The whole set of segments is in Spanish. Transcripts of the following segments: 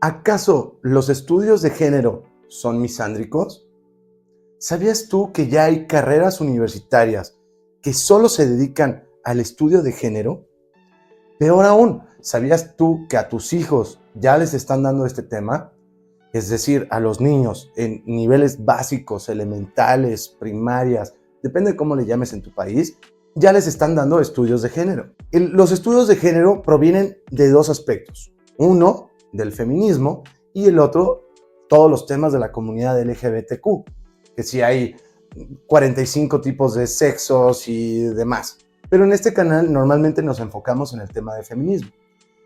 ¿Acaso los estudios de género son misándricos? ¿Sabías tú que ya hay carreras universitarias que solo se dedican al estudio de género? Peor aún, ¿sabías tú que a tus hijos ya les están dando este tema? Es decir, a los niños en niveles básicos, elementales, primarias, depende de cómo le llames en tu país, ya les están dando estudios de género. Los estudios de género provienen de dos aspectos. Uno, del feminismo, y el otro, todos los temas de la comunidad LGBTQ, que sí hay 45 tipos de sexos y demás. Pero en este canal normalmente nos enfocamos en el tema de feminismo.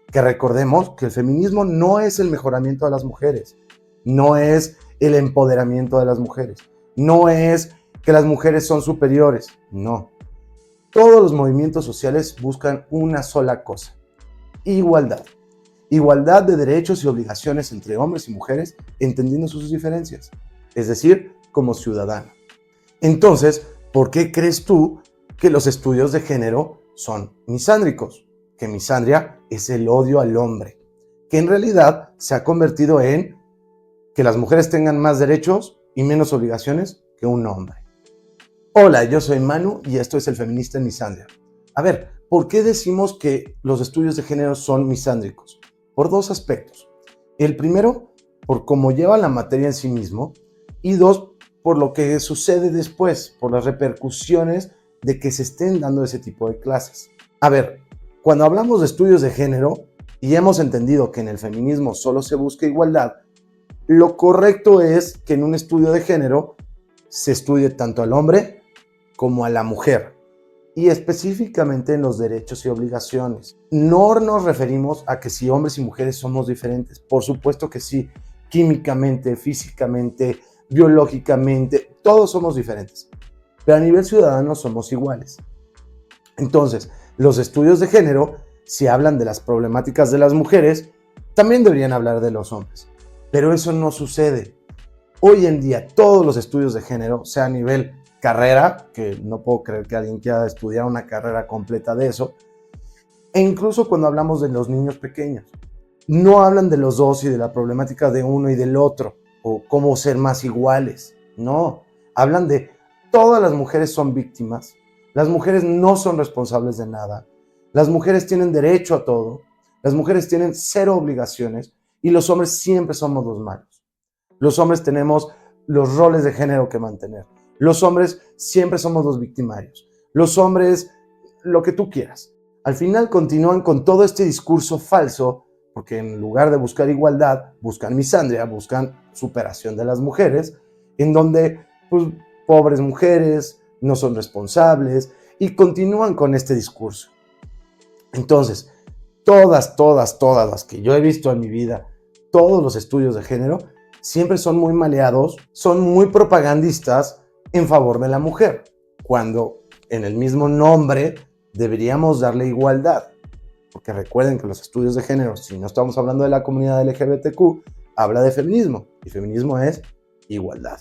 Que recordemos que el feminismo no es el mejoramiento de las mujeres, no es el empoderamiento de las mujeres, no es que las mujeres son superiores, no. Todos los movimientos sociales buscan una sola cosa: igualdad. Igualdad de derechos y obligaciones entre hombres y mujeres, entendiendo sus diferencias, es decir, como ciudadanos. Entonces, ¿por qué crees tú que los estudios de género son misándricos? Que misandria es el odio al hombre, que en realidad se ha convertido en que las mujeres tengan más derechos y menos obligaciones que un hombre. Hola, yo soy Manu y esto es El Feminista en Misandria. A ver, ¿por qué decimos que los estudios de género son misándricos? Por dos aspectos. El primero, por cómo lleva la materia en sí mismo, y dos, por lo que sucede después, por las repercusiones de que se estén dando ese tipo de clases. A ver, cuando hablamos de estudios de género y hemos entendido que en el feminismo solo se busca igualdad, lo correcto es que en un estudio de género se estudie tanto al hombre como a la mujer, y específicamente en los derechos y obligaciones. No nos referimos a que si hombres y mujeres somos diferentes, por supuesto que sí, químicamente, físicamente, biológicamente, todos somos diferentes, pero a nivel ciudadano somos iguales. Entonces, los estudios de género, si hablan de las problemáticas de las mujeres, también deberían hablar de los hombres, pero eso no sucede. Hoy en día todos los estudios de género, sea a nivel carrera, que no puedo creer que alguien quiera estudiar una carrera completa de eso, e incluso cuando hablamos de los niños pequeños, no hablan de los dos y de la problemática de uno y del otro, o cómo ser más iguales, no, hablan de todas las mujeres son víctimas, las mujeres no son responsables de nada, las mujeres tienen derecho a todo, las mujeres tienen cero obligaciones y los hombres siempre somos los malos. Los hombres tenemos los roles de género que mantener. Los hombres siempre somos los victimarios. Los hombres, lo que tú quieras. Al final continúan con todo este discurso falso, porque en lugar de buscar igualdad, buscan misandria, buscan superación de las mujeres, en donde, pues, pobres mujeres no son responsables, y continúan con este discurso. Entonces, todas las que yo he visto en mi vida, todos los estudios de género, siempre son muy maleados, son muy propagandistas en favor de la mujer, cuando en el mismo nombre deberíamos darle igualdad. Porque recuerden que los estudios de género, si no estamos hablando de la comunidad LGBTQ, habla de feminismo, y feminismo es igualdad.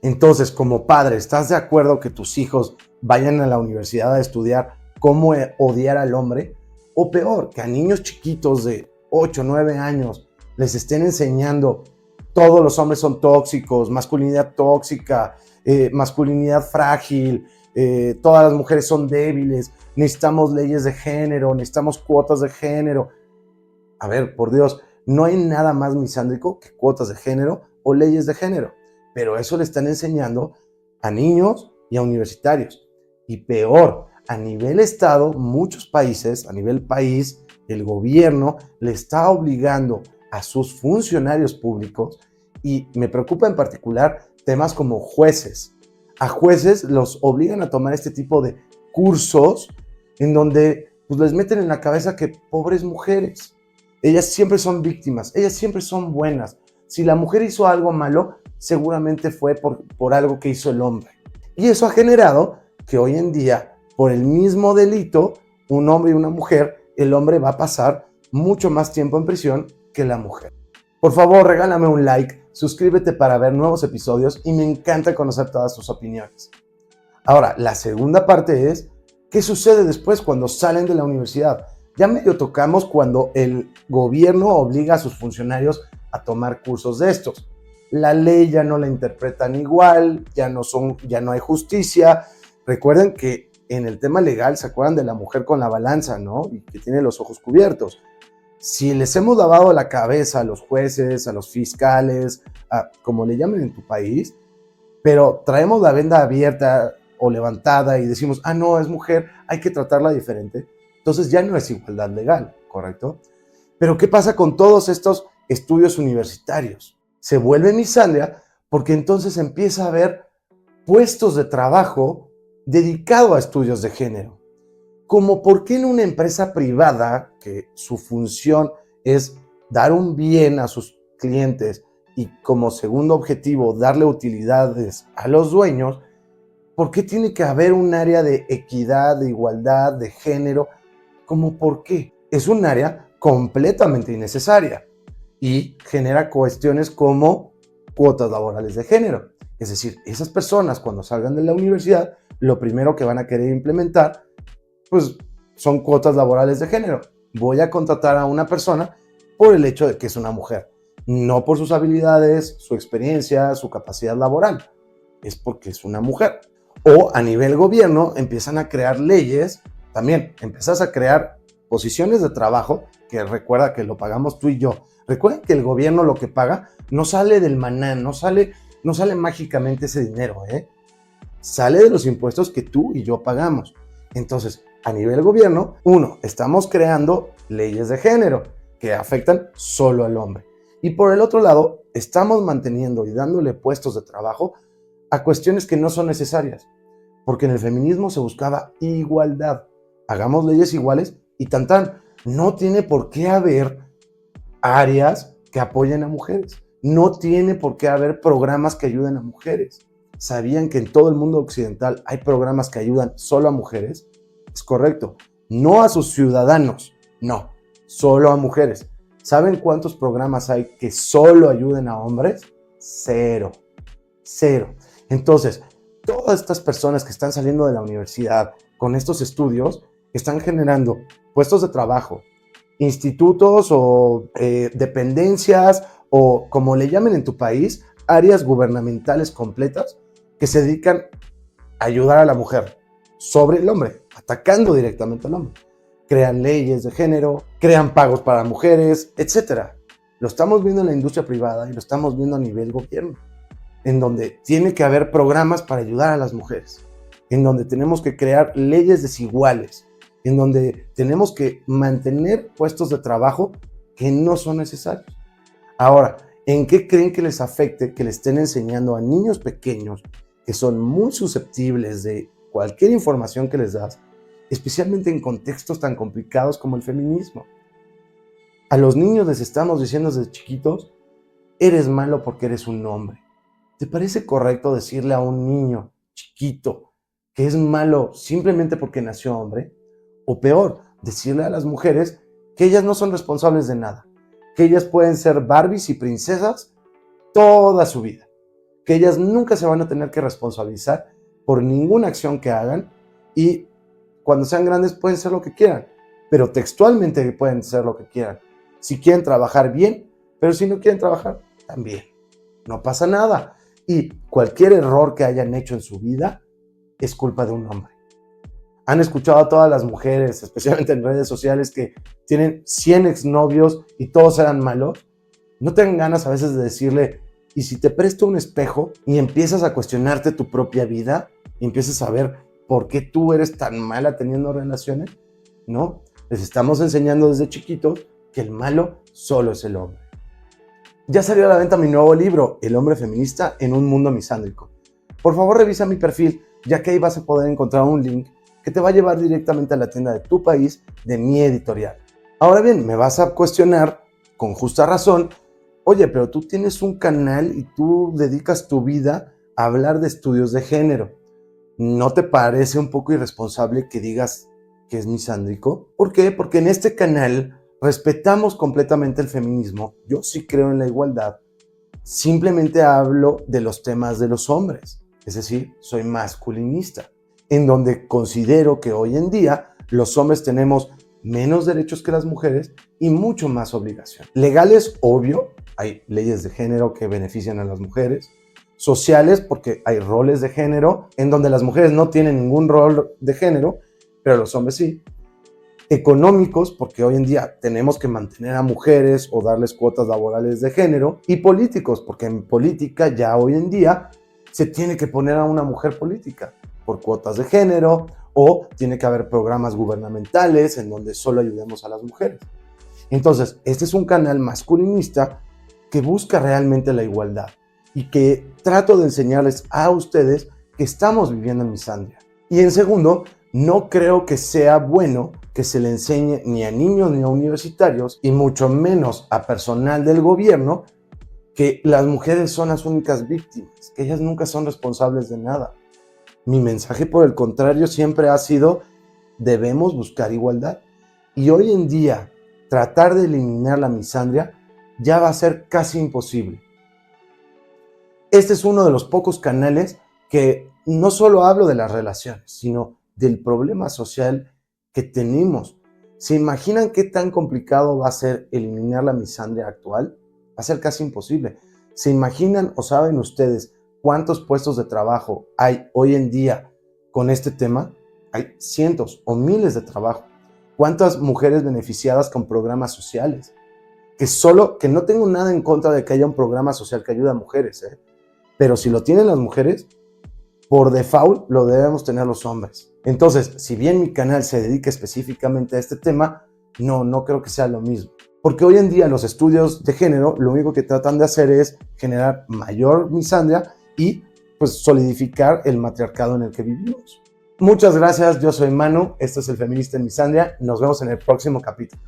Entonces, como padre, ¿estás de acuerdo que tus hijos vayan a la universidad a estudiar cómo odiar al hombre? O peor, que a niños chiquitos de 8 o 9 años les estén enseñando todos los hombres son tóxicos, masculinidad tóxica, masculinidad frágil, todas las mujeres son débiles, necesitamos leyes de género, necesitamos cuotas de género. A ver, por Dios, no hay nada más misándrico que cuotas de género o leyes de género, pero eso le están enseñando a niños y a universitarios. Y peor, a nivel estado, muchos países, a nivel país, el gobierno le está obligando a sus funcionarios públicos, y me preocupa en particular temas como jueces. A jueces los obligan a tomar este tipo de cursos en donde, pues, les meten en la cabeza que pobres mujeres, ellas siempre son víctimas, ellas siempre son buenas. Si la mujer hizo algo malo, seguramente fue por algo que hizo el hombre. Y eso ha generado que hoy en día, por el mismo delito, un hombre y una mujer, el hombre va a pasar mucho más tiempo en prisión que la mujer. Por favor, regálame un like, suscríbete para ver nuevos episodios y me encanta conocer todas tus opiniones. Ahora, la segunda parte es, ¿qué sucede después cuando salen de la universidad? Ya medio tocamos cuando el gobierno obliga a sus funcionarios a tomar cursos de estos. La ley ya no la interpretan igual, ya no hay justicia. Recuerden que en el tema legal, ¿se acuerdan de la mujer con la balanza, no? Y que tiene los ojos cubiertos. Si les hemos lavado la cabeza a los jueces, a los fiscales, como le llamen en tu país, pero traemos la venda abierta o levantada y decimos, no, es mujer, hay que tratarla diferente, entonces ya no es igualdad legal, ¿correcto? Pero ¿qué pasa con todos estos estudios universitarios? Se vuelve misandria porque entonces empieza a haber puestos de trabajo dedicados a estudios de género. Como por qué en una empresa privada, que su función es dar un bien a sus clientes y como segundo objetivo darle utilidades a los dueños, ¿por qué tiene que haber un área de equidad, de igualdad, de género? ¿Cómo por qué? Es un área completamente innecesaria y genera cuestiones como cuotas laborales de género. Es decir, esas personas cuando salgan de la universidad, lo primero que van a querer implementar, pues son cuotas laborales de género. Voy a contratar a una persona por el hecho de que es una mujer, no por sus habilidades, su experiencia, su capacidad laboral, es porque es una mujer. O a nivel gobierno empiezan a crear leyes, también empiezas a crear posiciones de trabajo, que recuerda que lo pagamos tú y yo. Recuerden que el gobierno lo que paga no sale del maná, no sale mágicamente ese dinero, sale de los impuestos que tú y yo pagamos. Entonces, a nivel gobierno, estamos creando leyes de género que afectan solo al hombre. Y por el otro lado, estamos manteniendo y dándole puestos de trabajo a cuestiones que no son necesarias, porque en el feminismo se buscaba igualdad. Hagamos leyes iguales y tan. No tiene por qué haber áreas que apoyen a mujeres. No tiene por qué haber programas que ayuden a mujeres. ¿Sabían que en todo el mundo occidental hay programas que ayudan solo a mujeres? Es correcto. No a sus ciudadanos, no, solo a mujeres. ¿Saben cuántos programas hay que solo ayuden a hombres? Cero. Entonces, todas estas personas que están saliendo de la universidad con estos estudios están generando puestos de trabajo, institutos o dependencias o como le llamen en tu país, áreas gubernamentales completas que se dedican a ayudar a la mujer sobre el hombre, atacando directamente al hombre. Crean leyes de género, crean pagos para mujeres, etc. Lo estamos viendo en la industria privada y lo estamos viendo a nivel gobierno, en donde tiene que haber programas para ayudar a las mujeres, en donde tenemos que crear leyes desiguales, en donde tenemos que mantener puestos de trabajo que no son necesarios. Ahora, ¿en qué creen que les afecte que le estén enseñando a niños pequeños que son muy susceptibles de cualquier información que les das, especialmente en contextos tan complicados como el feminismo? A los niños les estamos diciendo desde chiquitos, eres malo porque eres un hombre. ¿Te parece correcto decirle a un niño chiquito que es malo simplemente porque nació hombre? O peor, decirle a las mujeres que ellas no son responsables de nada, que ellas pueden ser Barbies y princesas toda su vida, que ellas nunca se van a tener que responsabilizar por ninguna acción que hagan y cuando sean grandes pueden ser lo que quieran, pero textualmente pueden ser lo que quieran. Si quieren trabajar bien, pero si no quieren trabajar, también. No pasa nada. Y cualquier error que hayan hecho en su vida es culpa de un hombre. Han escuchado a todas las mujeres, especialmente en redes sociales, que tienen 100 exnovios y todos eran malos. ¿No te dan ganas a veces de decirle, y si te presto un espejo y empiezas a cuestionarte tu propia vida y empiezas a ver por qué tú eres tan mala teniendo relaciones? No, les estamos enseñando desde chiquitos que el malo solo es el hombre. Ya salió a la venta mi nuevo libro, El hombre feminista en un mundo misándrico. Por favor, revisa mi perfil, ya que ahí vas a poder encontrar un link que te va a llevar directamente a la tienda de tu país de mi editorial. Ahora bien, me vas a cuestionar, con justa razón, oye, pero tú tienes un canal y tú dedicas tu vida a hablar de estudios de género. ¿No te parece un poco irresponsable que digas que es misándrico? ¿Por qué? Porque en este canal respetamos completamente el feminismo. Yo sí creo en la igualdad. Simplemente hablo de los temas de los hombres. Es decir, soy masculinista, en donde considero que hoy en día los hombres tenemos menos derechos que las mujeres y mucho más obligación. Legales, obvio, hay leyes de género que benefician a las mujeres, sociales, porque hay roles de género en donde las mujeres no tienen ningún rol de género, pero los hombres sí, económicos, porque hoy en día tenemos que mantener a mujeres o darles cuotas laborales de género, y políticos, porque en política ya hoy en día se tiene que poner a una mujer política por cuotas de género, o tiene que haber programas gubernamentales en donde solo ayudemos a las mujeres. Entonces, este es un canal masculinista que busca realmente la igualdad y que trato de enseñarles a ustedes que estamos viviendo en misandria. Y en segundo, no creo que sea bueno que se le enseñe ni a niños ni a universitarios, y mucho menos a personal del gobierno, que las mujeres son las únicas víctimas, que ellas nunca son responsables de nada. Mi mensaje, por el contrario, siempre ha sido: debemos buscar igualdad. Y hoy en día, tratar de eliminar la misandria ya va a ser casi imposible. Este es uno de los pocos canales que no solo hablo de las relaciones, sino del problema social que tenemos. ¿Se imaginan qué tan complicado va a ser eliminar la misandria actual? Va a ser casi imposible. ¿Se imaginan o saben ustedes cuántos puestos de trabajo hay hoy en día con este tema? Hay cientos o miles de trabajo. ¿Cuántas mujeres beneficiadas con programas sociales? Que no tengo nada en contra de que haya un programa social que ayude a mujeres, pero si lo tienen las mujeres, por default lo debemos tener los hombres. Entonces, si bien mi canal se dedica específicamente a este tema, no creo que sea lo mismo. Porque hoy en día los estudios de género lo único que tratan de hacer es generar mayor misandria y pues solidificar el matriarcado en el que vivimos. Muchas gracias, yo soy Manu, esto es El Feminista en Misandria, nos vemos en el próximo capítulo.